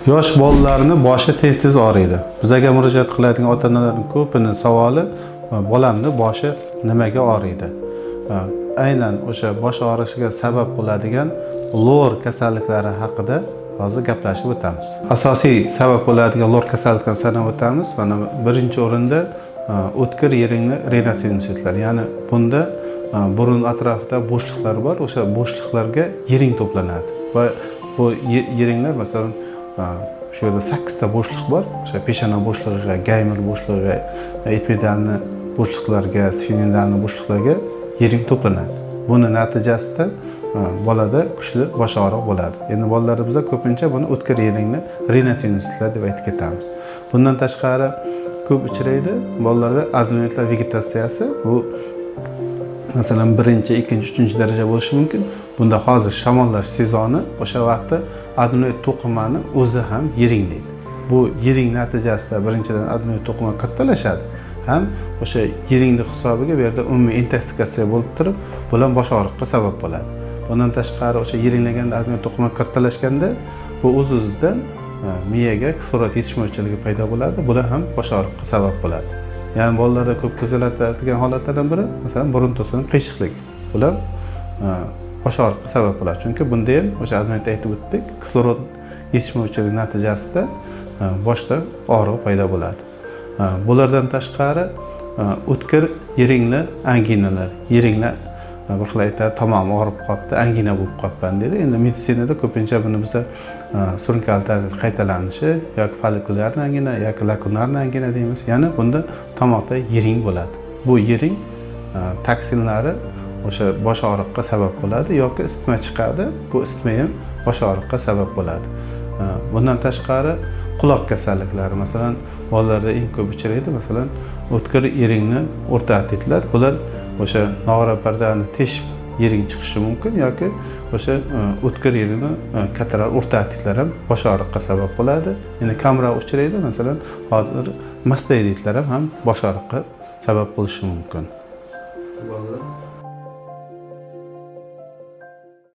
Yosh bolalarni boshi tez-tez og'riydi. Bizga murojaat qiladigan ota-onalarning ko'pining savoli bolamni boshi nimaga og'riydi? Aynan o'sha bosh og'rishiga sabab bo'ladigan lor kasalliklari haqida hozir gaplashib o'tamiz. Asosiy sabab bo'ladigan lor kasalliklarini sanab o'tamiz. Mana birinchi o'rinda o'tkir yeringni renosinusitlari, ya'ni bunda burun atrofida bo'shliqlar bor. O'sha bo'shliqlarga yering to'planadi va bu yeringlar masalan shu yerda 8 ta bo'shliq bor. O'sha peshona bo'shlig'iga, gaymer bo'shlig'iga, epidalni bo'shliqlarga, sfinidalni bo'shliqlarga yering to'planadi. Buni natijasida bolada kuchli bosh og'riq bo'ladi. Endi bolalarimizda ko'pincha buni o'tkir yeringni renosinusitlari deb aytib ketamiz. Bundan tashqari ko'p uchraydi bolalarda adenoidlar vegetatsiyasi. Bu masalan 1-chi, 2-chi, 3-chi daraja bo'lishi mumkin. Bunda hozir shamollash sezoni, o'sha vaqtda adenoid to'qimani o'zi ham yering deydi. Bu yering natijasida birinchidan adenoid to'qima kattalashadi, ham o'sha yeringning hisobiga bu yerda umumiy intoksikatsiya bo'lib turib, bular bosh og'riqqa sabab bo'ladi. Bundan tashqari o'sha yeringliganda adenoid to'qima kattalashganda bu o'z-o'zidan miyaga kislorod yetishmovchiligi paydo bo'ladi. Bular ham bosh og'riqqa sabab bo'ladi. Ya'ni bolalarda ko'p kuzatiladigan holatlardan biri masalan burun to'sining qiyshiqligi. Bular bosh og'riqqa sabab bo'ladi. Chunki bunda ham o'sha adenoidda aytib o'tdik, kislorod yetishmovchiligi natijasida boshda og'riq paydo bo'ladi. Bulardan tashqari o'tkir yeringli anginalar, yeringlar bir xil aytadi, tamom og'rib qolibdi, angina bo'lib qolibman deydi. Endi meditsinada ko'pincha buni bizda surunkali qaytalanishi yoki folikulyarni angina yoki lakunarni angina deymiz. Ya'ni bunda tomoqda yering bo'ladi. Bu yering toksinlari o'sha bosh og'riqqa sabab bo'ladi yoki isitma chiqadi. Bu isitma ham bosh og'riqqa sabab bo'ladi. Bundan tashqari quloq kasalliklari, masalan, bolalarda eng ko'p uchraydi, masalan, o'tkir yeringni o'rta otitlar. Bular o'sha nog'ora pardani teshib yering chiqishi mumkin yoki o'sha o'tkir yeringni kataral o'rta otitlar ham bosh og'riqqa sabab bo'ladi. Endi kamroq uchraydi, masalan, hozir mastoiditlar ham bosh og'riqqa sabab bo'lishi mumkin.